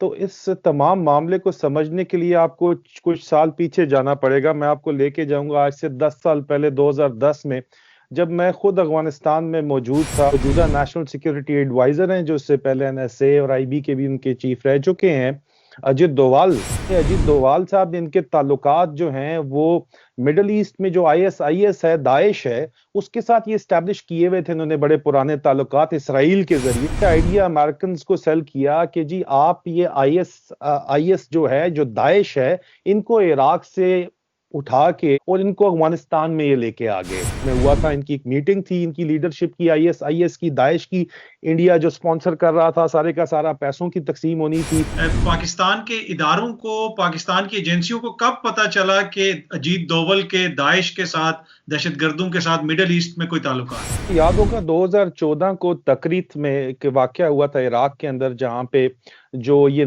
तो इस तमाम मामले को समझने के लिए आपको कुछ साल पीछे जाना पड़ेगा। मैं आपको लेके जाऊंगा आज से 10 साल पहले 2010 में, जब मैं खुद अफगानिस्तान में मौजूद था। मौजूदा नेशनल सिक्योरिटी एडवाइजर हैं जो इससे पहले एनएसए और आईबी के भी उनके चीफ रह चुके हैं, अजित डोवाल। अजित डोवाल साहब ने, इनके ताल्लुकात जो हैं वो मिडल ईस्ट में जो आईएसआईएस है, दाइश है, उसके साथ ये स्टैब्लिश किए हुए थे। इन्होंने बड़े पुराने ताल्लुकात इसराइल के जरिए आइडिया अमेरिकन को सेल किया कि जी आप ये आईएस जो है, जो दाइश है, इनको इराक से उठा के और इनको अफगानिस्तान में ये लेके आ गए। में हुआ था, इनकी एक मीटिंग थी, इनकी लीडरशिप की, आईएस की, दाइश की। इंडिया जो स्पॉन्सर कर रहा था, सारे का सारा पैसों की तकसीम होनी थी। पाकिस्तान के इदारों को, पाकिस्तान की एजेंसियों को कब पता चला कि अजीत डोवल के दाइश के साथ, दहशतगर्दों के साथ मिडल ईस्ट में कोई ताल्लुकात है? याद होगा 2014 को तकरीत में एक वाकया हुआ था इराक के अंदर, जहां पे जो ये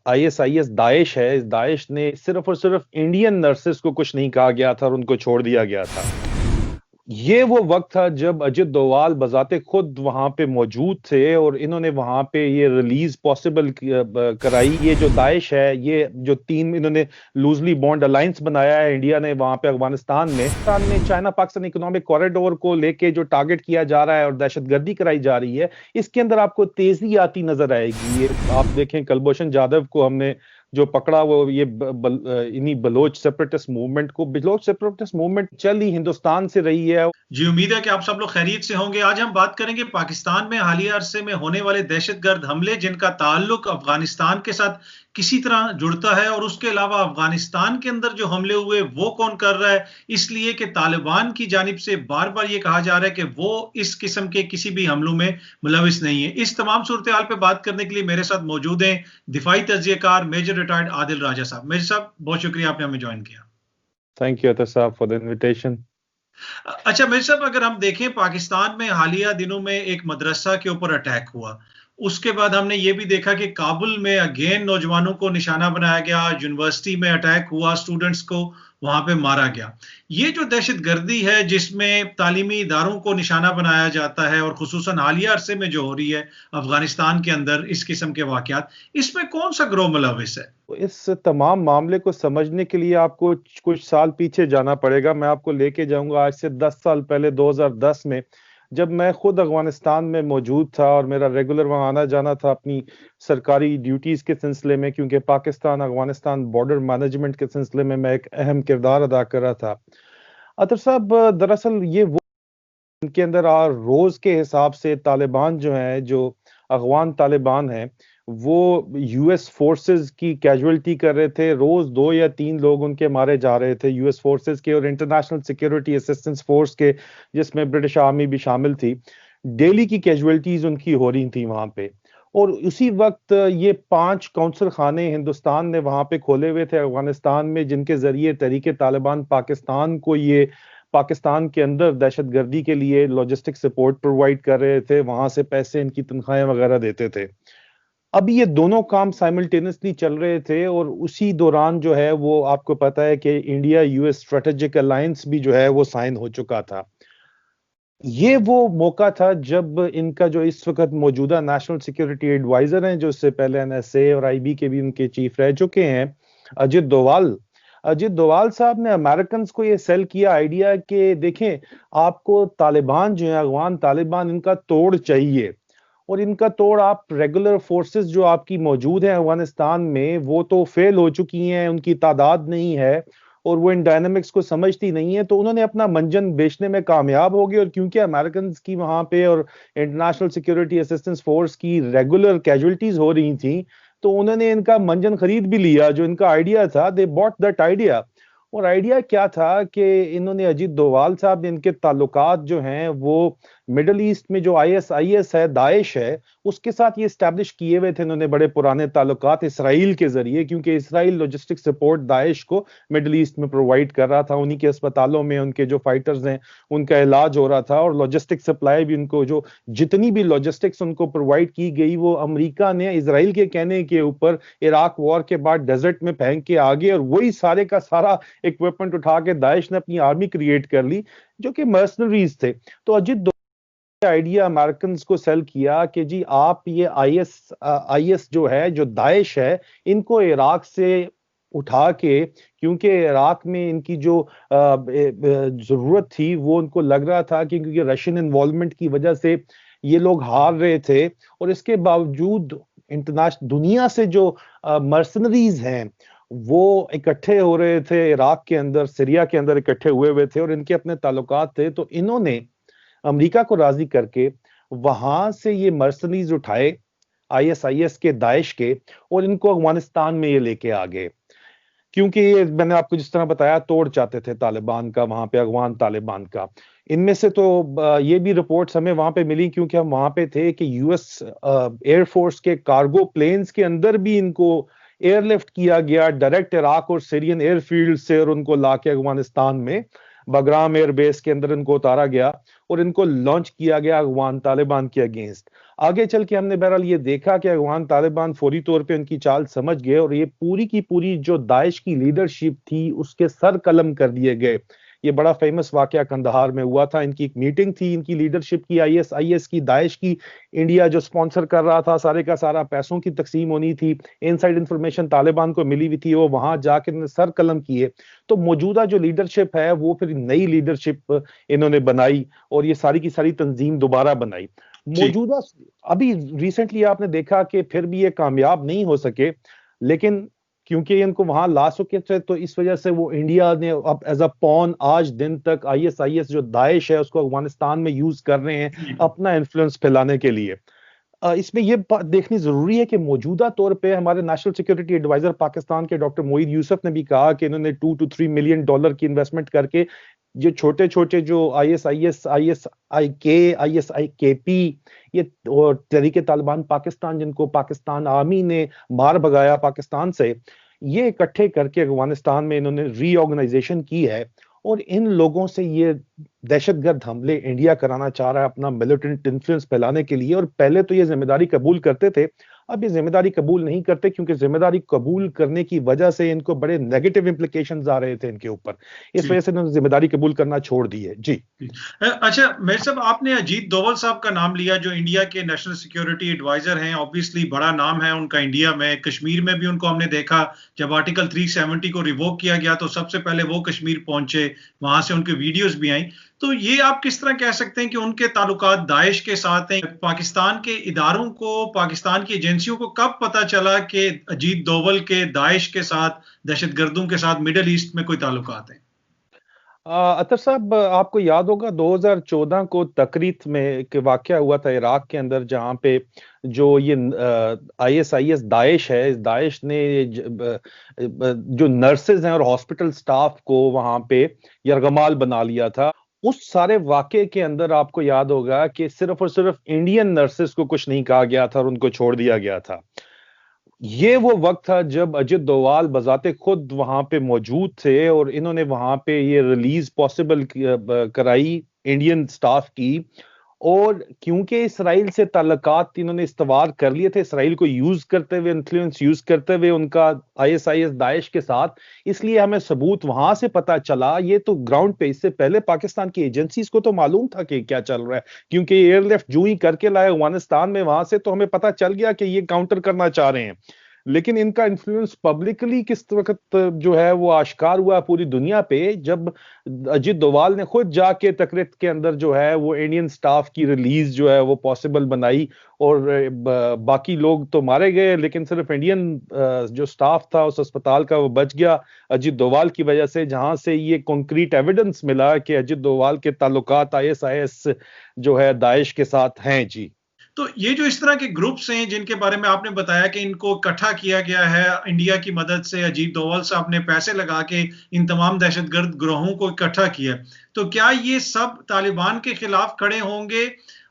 आईएसआईएस दाइश है, इस दाइश ने सिर्फ और सिर्फ इंडियन नर्सेस को कुछ नहीं कहा गया था और उनको छोड़ दिया गया था। ये वो वक्त था जब अजित डोवाल बजाते खुद वहां पे मौजूद थे और इन्होंने वहां पे ये रिलीज पॉसिबल कराई। ये जो दाइश है, ये जो तीन इन्होंने लूजली बॉन्ड अलायंस बनाया है इंडिया ने वहां पे अफगानिस्तान में चाइना पाकिस्तान इकोनॉमिक कॉरिडोर को लेके जो टारगेट किया जा रहा है और दहशतगर्दी कराई जा रही है, इसके अंदर आपको तेजी आती नजर आएगी। ये आप देखें, कुलभूषण जाधव को हमने जो पकड़ा, वो ये इन्हीं बलोच सेपरेटिस्ट मूवमेंट को, बलोच सेपरेटिस्ट मूवमेंट चल ही हिंदुस्तान से रही है। जी, उम्मीद है कि आप सब लोग खैरियत से होंगे। आज हम बात करेंगे पाकिस्तान में हालिया अरसे में होने वाले दहशतगर्द हमले, जिनका ताल्लुक अफगानिस्तान के साथ किसी तरह जुड़ता है, और उसके अलावा अफगानिस्तान के अंदर जो हमले हुए वो कौन कर रहा है, इसलिए कि तालिबान की जानिब से बार बार ये कहा जा रहा है कि वो इस किस्म के किसी भी हमलों में मुलविस नहीं है। इस तमाम सूरत हाल पे बात करने के लिए मेरे साथ मौजूद हैं दिफाई तज्जियाकार मेजर रिटायर्ड आदिल राजा साहब। मेजर साहब, बहुत शुक्रिया आपने हमें ज्वाइन किया। थैंक यू अतर साहब फॉर द इनविटेशन। अच्छा मेरे साहब, अगर हम देखें, पाकिस्तान में हालिया दिनों में एक मदरसा के ऊपर अटैक हुआ। उसके बाद हमने ये भी देखा कि काबुल में अगेन नौजवानों को निशाना बनाया गया, यूनिवर्सिटी में अटैक हुआ, स्टूडेंट्स को वहां पे मारा गया। ये जो दहशतगर्दी है जिसमें तालीमी इदारों को निशाना बनाया जाता है, और खुसूसन हालिया अरसे में जो हो रही है अफगानिस्तान के अंदर इस किस्म के वाकयात, इसमें कौन सा गिरोह मुलविस है? तो इस तमाम मामले को समझने के लिए आपको कुछ साल पीछे जाना पड़ेगा। मैं आपको लेके जाऊंगा आज से 10 साल पहले 2010 में, जब मैं खुद अफगानिस्तान में मौजूद था और मेरा रेगुलर वहां आना जाना था अपनी सरकारी ड्यूटीज के सिलसिले में, क्योंकि पाकिस्तान अफगानिस्तान बॉर्डर मैनेजमेंट के सिलसिले में मैं एक अहम किरदार अदा कर रहा था। अतर साहब, दरअसल ये वो इनके अंदर रोज के हिसाब से तालिबान जो है, जो अफगान तालिबान है, वो यूएस फोर्सेस की कैजुअलिटी कर रहे थे। रोज 2 या 3 लोग उनके मारे जा रहे थे, यूएस फोर्सेस के और इंटरनेशनल सिक्योरिटी असिस्टेंस फोर्स के, जिसमें ब्रिटिश आर्मी भी शामिल थी। डेली की कैजुअलिटीज उनकी हो रही थी वहां पे। और उसी वक्त ये 5 कौंसल खाने हिंदुस्तान ने वहां पे खोले हुए थे अफगानिस्तान में, जिनके जरिए तहरीके तालिबान पाकिस्तान को, ये पाकिस्तान के अंदर दहशतगर्दी के लिए लॉजिस्टिक सपोर्ट प्रोवाइड कर रहे थे, वहां से पैसे, इनकी तनख्वाहें वगैरह देते थे। अब ये दोनों काम साइमल्टेनियसली चल रहे थे और उसी दौरान जो है वो आपको पता है कि इंडिया यूएस स्ट्रेटेजिक अलायंस भी जो है वो साइन हो चुका था। ये वो मौका था जब इनका जो इस वक्त मौजूदा नेशनल सिक्योरिटी एडवाइजर हैं, जो इससे पहले एनएसए और आईबी के भी उनके चीफ रह चुके हैं, अजित डोवाल। अजित डोवाल साहब ने अमेरिकन को ये सेल किया आइडिया कि देखें, आपको तालिबान जो है, अफगान तालिबान, इनका तोड़ चाहिए। और इनका तोड़, आप रेगुलर फोर्सेस जो आपकी मौजूद हैं अफगानिस्तान में, वो तो फेल हो चुकी हैं, उनकी तादाद नहीं है और वो इन डायनामिक्स को समझती नहीं है। तो उन्होंने अपना मंजन बेचने में कामयाब हो गए। और क्योंकि अमेरिकन की वहां पे और इंटरनेशनल सिक्योरिटी असिस्टेंस फोर्स की रेगुलर कैजुअलिटीज हो रही थी, तो उन्होंने इनका मंजन खरीद भी लिया। जो इनका आइडिया था, दे बॉट दैट आइडिया। और आइडिया क्या था कि इन्होंने, अजीत डोवाल साहब ने, इनके ताल्लुकात जो हैं वो मिडल ईस्ट में जो आईएसआईएस है, दाइश है, उसके साथ ये स्टैब्लिश किए हुए थे। इन्होंने बड़े पुराने ताल्लुकात इसराइल के जरिए, क्योंकि इसराइल लॉजिस्टिक सपोर्ट दाइश को मिडल ईस्ट में प्रोवाइड कर रहा था। उन्हीं के अस्पतालों में उनके जो फाइटर्स हैं उनका इलाज हो रहा था, और लॉजिस्टिक सप्लाई भी उनको, जो जितनी भी लॉजिस्टिक्स उनको प्रोवाइड की गई, वो अमेरिका ने इसराइल के कहने के ऊपर इराक वॉर के बाद डेजर्ट में फेंक के आगे, और वही सारे का सारा इक्विपमेंट उठा के दाइश ने अपनी आर्मी क्रिएट कर ली, जो कि मर्सनरीज थे। तो अजित आइडिया अमेरिकन को सेल किया कि जी आप ये आईएस जो है, जो दाइश है, इनको इराक से उठा के, क्योंकि इराक में इनकी जो जरूरत थी वो उनको लग रहा था कि क्योंकि रशियन इन्वॉल्वमेंट की वजह से ये लोग हार रहे थे, और इसके बावजूद इंटरनेशनल दुनिया से जो मर्सनरीज हैं वो इकट्ठे हो रहे थे इराक के अंदर, सीरिया के अंदर इकट्ठे हुए थे, और इनके अपने ताल्लुकात थे, तो इन्होंने अमेरिका को राजी करके वहां से ये मर्सनरीज उठाए आईएसआईएस के, दाइश के, और इनको अफगानिस्तान में ये लेके आ गए। क्योंकि ये मैंने आपको जिस तरह बताया तोड़ चाहते थे तालिबान का, वहां पे अफगान तालिबान का। इनमें से तो ये भी रिपोर्ट्स हमें वहां पे मिली, क्योंकि हम वहां पे थे, कि यूएस एयरफोर्स के कार्गो प्लेन्स के अंदर भी इनको एयरलिफ्ट किया गया डायरेक्ट इराक और सीरियन एयरफील्ड से, और उनको लाके अफगानिस्तान में बगराम एयरबेस के अंदर इनको उतारा गया और इनको लॉन्च किया गया अफगान तालिबान के अगेंस्ट। आगे चल के हमने बहरहाल ये देखा कि अफगान तालिबान फौरी तौर पे उनकी चाल समझ गए, और ये पूरी की पूरी जो दाइश की लीडरशिप थी उसके सर कलम कर दिए गए। ये बड़ा फेमस वाकया कंदहार में हुआ था। इनकी एक मीटिंग थी, इनकी लीडरशिप की, आईएसआईएस की, दाइश की। इंडिया जो स्पॉन्सर कर रहा था, सारे का सारा पैसों की तकसीम होनी थी। इनसाइड इंफॉर्मेशन तालिबान को मिली हुई थी, वो वहां जाकर सर कलम किए। तो मौजूदा जो लीडरशिप है वो फिर नई लीडरशिप इन्होंने बनाई, और ये सारी की सारी तंजीम दोबारा बनाई। मौजूदा अभी रिसेंटली आपने देखा कि फिर भी ये कामयाब नहीं हो सके, लेकिन क्योंकि इनको वहां ला चुके थे, तो इस वजह से वो इंडिया ने अब एज अ पॉन आज दिन तक आईएसआईएस जो दाइश है उसको अफगानिस्तान में यूज कर रहे हैं अपना इन्फ्लुएंस फैलाने के लिए। इसमें यह बात देखनी जरूरी है कि मौजूदा तौर पे हमारे नेशनल सिक्योरिटी एडवाइजर पाकिस्तान के डॉक्टर मोईद यूसुफ ने भी कहा कि इन्होंने $2 to 3 मिलियन की इन्वेस्टमेंट करके जो छोटे छोटे जो आईएसआईएस, आईएसआईके, आईएसआईकेपी, ये और तहरीके तालिबान पाकिस्तान, जिनको पाकिस्तान आर्मी ने मार भगाया पाकिस्तान से, ये इकट्ठे करके अफगानिस्तान में इन्होंने रीऑर्गेनाइजेशन की है। और इन लोगों से ये दहशतगर्द हमले इंडिया कराना चाह रहा है अपना मिलिटेंट इन्फ्लुएंस फैलाने के लिए। और पहले तो ये जिम्मेदारी कबूल करते थे, अब ये जिम्मेदारी कबूल नहीं करते, क्योंकि जिम्मेदारी कबूल करने की वजह से इनको बड़े नेगेटिव इंप्लीकेशंस आ रहे थे इनके ऊपर। इस वजह से इन्होंने जिम्मेदारी कबूल करना छोड़ दी है। जी अच्छा मेर साहब, आपने अजीत डोवल साहब का नाम लिया, जो इंडिया के नेशनल सिक्योरिटी एडवाइजर हैं। ऑब्वियसली बड़ा नाम है उनका इंडिया में। कश्मीर में भी उनको हमने देखा, जब आर्टिकल 370 को रिवोक किया गया तो सबसे पहले वो कश्मीर पहुंचे, वहां से उनकी वीडियोस भी आई। तो ये आप किस तरह कह सकते हैं कि उनके ताल्लुकात दाइश के साथ हैं? पाकिस्तान के इदारों को, पाकिस्तान की एजेंसियों को कब पता चला कि अजीत डोवल के दाइश के साथ, दहशतगर्दों के साथ मिडिल ईस्ट में कोई ताल्लुकात हैं? अतर साहब, आपको याद होगा 2014 को तकरीत में एक वाकया हुआ था इराक के अंदर, जहां पे जो ये आईएसआईएस दाइश है, इस दाइश ने जो नर्सेज हैं और हॉस्पिटल स्टाफ को वहां पे यरगमाल बना लिया था। उस सारे वाकये के अंदर आपको याद होगा कि सिर्फ और सिर्फ इंडियन नर्सेज को कुछ नहीं कहा गया था और उनको छोड़ दिया गया था। ये वो वक्त था जब अजित डोवाल बजाते खुद वहां पे मौजूद थे, और इन्होंने वहां पे ये रिलीज पॉसिबल कराई इंडियन स्टाफ की। और क्योंकि इसराइल से ताल्लुकात इन्होंने इस्तवार कर लिए थे, इसराइल को यूज करते हुए, इन्फ्लुएंस यूज करते हुए उनका आईएसआईएस दाइश के साथ, इसलिए हमें सबूत वहां से पता चला। ये तो ग्राउंड पे, इससे पहले पाकिस्तान की एजेंसीज को तो मालूम था कि क्या चल रहा है, क्योंकि एयरलिफ्ट जो ही करके लाए अफगानिस्तान में, वहां से तो हमें पता चल गया कि ये काउंटर करना चाह रहे हैं। लेकिन इनका इन्फ्लुएंस पब्लिकली किस वक्त जो है वो आश्कार हुआ पूरी दुनिया पे, जब अजित डोवाल ने खुद जाके तकरीत के अंदर जो है वो इंडियन स्टाफ की रिलीज जो है वो पॉसिबल बनाई। और बाकी लोग तो मारे गए, लेकिन सिर्फ इंडियन जो स्टाफ था उस अस्पताल का वो बच गया अजित डोवाल की वजह से, जहां से ये कॉन्क्रीट एविडेंस मिला कि अजित डोवाल के ताल्लुकात आईएसआईएस जो है दाइश के साथ हैं। जी, तो ये जो इस तरह के ग्रुप्स हैं जिनके बारे में आपने बताया कि इनको इकट्ठा किया गया है इंडिया की मदद से, अजीत डोवाल साहब ने पैसे लगा के इन तमाम दहशतगर्द ग्रोहों को इकट्ठा किया, तो क्या ये सब तालिबान के खिलाफ खड़े होंगे,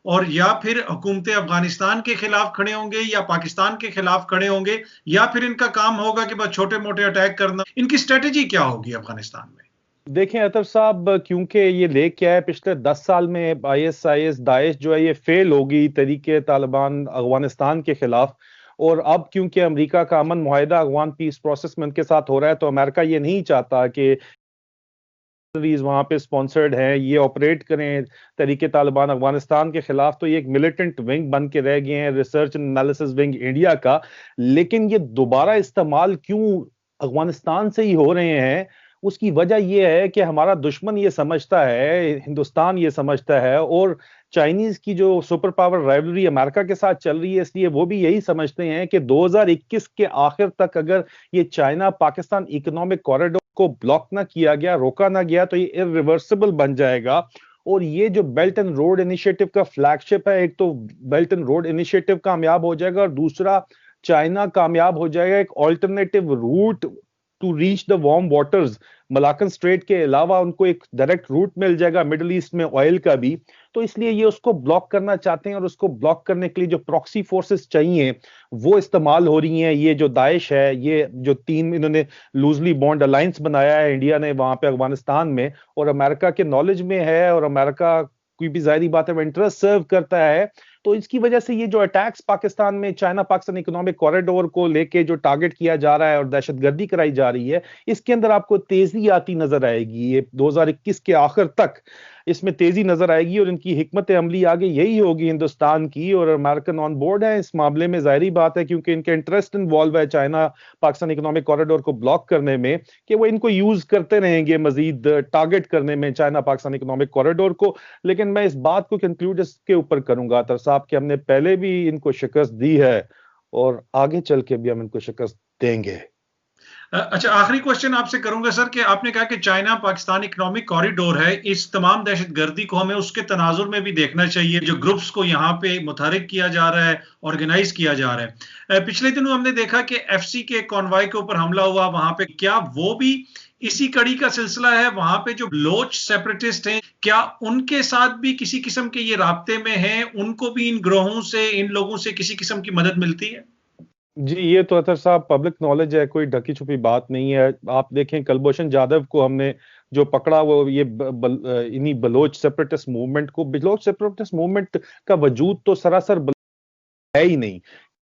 और या फिर हुकूमत अफगानिस्तान के खिलाफ खड़े होंगे, या पाकिस्तान के खिलाफ खड़े होंगे, या फिर इनका काम होगा कि बस छोटे मोटे अटैक करना? इनकी स्ट्रेटेजी क्या होगी अफगानिस्तान में? देखें अतर साहब, क्योंकि ये लेक क्या है, पिछले 10 साल में आईएसआईएस दाइश जो है ये फेल होगी तरीके तालिबान अफगानिस्तान के खिलाफ। और अब क्योंकि अमेरिका का अमन मुआहिदा अफगान पीस प्रोसेस में उनके साथ हो रहा है, तो अमेरिका ये नहीं चाहता कि वहां पे स्पॉन्सर्ड हैं, ये ऑपरेट करें तरीके तालिबान अफगानिस्तान के खिलाफ, तो ये एक मिलिटेंट विंग बन के रह गए हैं, research and analysis wing India का। लेकिन ये दोबारा इस्तेमाल क्यों अफगानिस्तान से ही हो रहे हैं, उसकी वजह यह है कि हमारा दुश्मन ये समझता है, हिंदुस्तान ये समझता है, और चाइनीज की जो सुपर पावर राइवलरी अमेरिका के साथ चल रही है, इसलिए वो भी यही समझते हैं कि 2021 के आखिर तक अगर ये चाइना पाकिस्तान इकोनॉमिक कॉरिडोर को ब्लॉक ना किया गया, रोका ना गया, तो ये इरिवर्सिबल बन जाएगा। और ये जो बेल्ट एंड रोड इनिशिएटिव का फ्लैगशिप है, एक तो बेल्ट एंड रोड इनिशिएटिव कामयाब हो जाएगा, और दूसरा चाइना कामयाब हो जाएगा एक alternative route to reach the warm waters. Malacca strait के अलावा उनको एक डायरेक्ट रूट मिल जाएगा मिडिल ईस्ट में ऑयल का भी। तो इसलिए ये उसको ब्लॉक करना चाहते हैं, और उसको ब्लॉक करने के लिए जो प्रॉक्सी फोर्सेस चाहिए वो इस्तेमाल हो रही हैं। ये जो दाइश है, ये जो तीन इन्होंने लूजली बॉन्ड अलायंस बनाया है इंडिया ने वहां पे अफगानिस्तान में, और अमेरिका के नॉलेज में है, और अमेरिका कोई भी जाहिर बात है इंटरेस्ट सर्व करता है। तो इसकी वजह से ये जो अटैक्स पाकिस्तान में चाइना पाकिस्तान इकोनॉमिक कॉरिडोर को लेके जो टारगेट किया जा रहा है और दहशतगर्दी कराई जा रही है, इसके अंदर आपको तेजी आती नजर आएगी। ये 2021 के आखिर तक इसमें तेजी नजर आएगी, और इनकी हिकमत अमली आगे यही होगी हिंदुस्तान की, और अमेरिकन ऑन बोर्ड है इस मामले में, जाहिर बात है, क्योंकि इनके इंटरेस्ट इन्वॉल्व है चाइना पाकिस्तान इकोनॉमिक कॉरिडोर को ब्लॉक करने में, कि वो इनको यूज करते रहेंगे मजीद टारगेट करने में चाइना पाकिस्तान इकोनॉमिक कॉरिडोर को। लेकिन मैं इस बात को कंक्लूड इसके ऊपर करूंगा तर साहब कि हमने पहले भी इनको शिकस्त दी है, और आगे चल के भी हम इनको शिकस्त देंगे। अच्छा, आखिरी क्वेश्चन आपसे करूंगा सर, कि आपने कहा कि चाइना पाकिस्तान इकोनॉमिक कॉरिडोर है, इस तमाम दहशतगर्दी को हमें उसके तनाजुर में भी देखना चाहिए, जो ग्रुप्स को यहाँ पे मुतहरिक किया जा रहा है, ऑर्गेनाइज किया जा रहा है। पिछले दिनों हमने देखा कि एफसी के कॉन्वॉय के ऊपर हमला हुआ वहां पे, क्या वो भी इसी कड़ी का सिलसिला है? वहां पे जो बलोच सेपरेटिस्ट हैं, क्या उनके साथ भी किसी किस्म के ये राब्ते में हैं? उनको भी इन ग्रोहों से, इन लोगों से किसी किस्म की मदद मिलती है? जी, ये तो अतर साहब पब्लिक नॉलेज है, कोई ढकी छुपी बात नहीं है। आप देखें कुलभूषण जाधव को हमने जो पकड़ा, वो ये इन्हीं बलोच सेपरेटिस्ट मूवमेंट को, बलोच सेपरेटिस्ट मूवमेंट का वजूद तो सरासर है ही नहीं,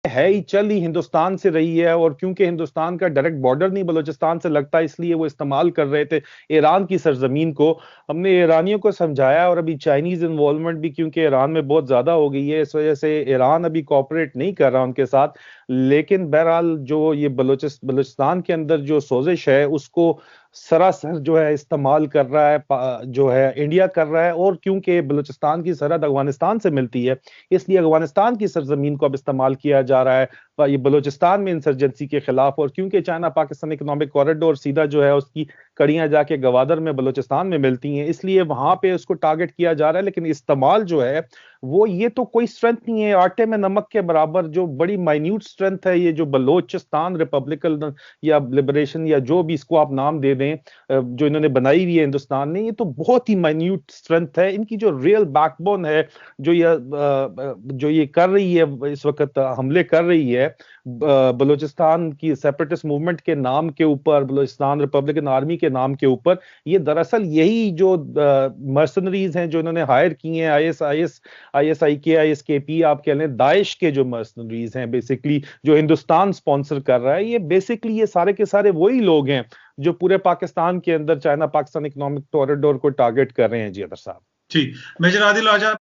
है ही, चल ही हिंदुस्तान से रही है। और क्योंकि हिंदुस्तान का डायरेक्ट बॉर्डर नहीं बलूचिस्तान से लगता, इसलिए वो इस्तेमाल कर रहे थे ईरान की सरजमीन को। हमने ईरानियों को समझाया, और अभी चाइनीज इन्वॉल्वमेंट भी क्योंकि ईरान में बहुत ज्यादा हो गई है, इस वजह से ईरान अभी कोऑपरेट नहीं कर रहा उनके साथ। लेकिन बहरहाल जो ये बलूचिस्तान के अंदर जो सोजिश है, उसको सरासर जो है इस्तेमाल कर रहा है, जो है इंडिया कर रहा है। और क्योंकि बलूचिस्तान की सरहद अफगानिस्तान से मिलती है, इसलिए अफगानिस्तान की सरजमीन को अब इस्तेमाल किया जा रहा है ये बलूचिस्तान में इंसर्जेंसी के खिलाफ। और क्योंकि चाइना पाकिस्तान इकोनॉमिक कॉरिडोर सीधा जो है उसकी कड़ियां जाके गवादर में बलूचिस्तान में मिलती हैं, इसलिए वहां पे उसको टारगेट किया जा रहा है। लेकिन इस्तेमाल जो है वो, ये तो कोई स्ट्रेंथ नहीं है, आटे में नमक के बराबर जो बड़ी माइन्यूट स्ट्रेंथ है ये जो बलोचिस्तान रिपब्लिकन या लिबरेशन या जो भी इसको आप नाम दे दें, जो इन्होंने बनाई हुई है हिंदुस्तान ने, ये तो बहुत ही माइन्यूट स्ट्रेंथ है। इनकी जो रियल बैकबोन है, जो ये कर रही है इस वक्त, हमले कर रही है बलूचिस्तान की सेपरेटिस्ट मूवमेंट के नाम के ऊपर, बलूचिस्तान रिपब्लिकन आर्मी के नाम के ऊपर, ये दरअसल यही जो मर्सनरीज हैं जो इन्होंने हायर किए हैं, आईएसआईके, आईएसकेपी आप कह लें, दाइश के जो मर्सनरीज हैं बेसिकली, जो हिंदुस्तान स्पॉन्सर कर रहा है, ये बेसिकली ये सारे के सारे वही लोग हैं जो पूरे पाकिस्तान के अंदर चाइना पाकिस्तान इकोनॉमिक कॉरिडोर को टारगेट कर रहे हैं। जी अदर साहब। ठीक, मेजर आदिल आजाद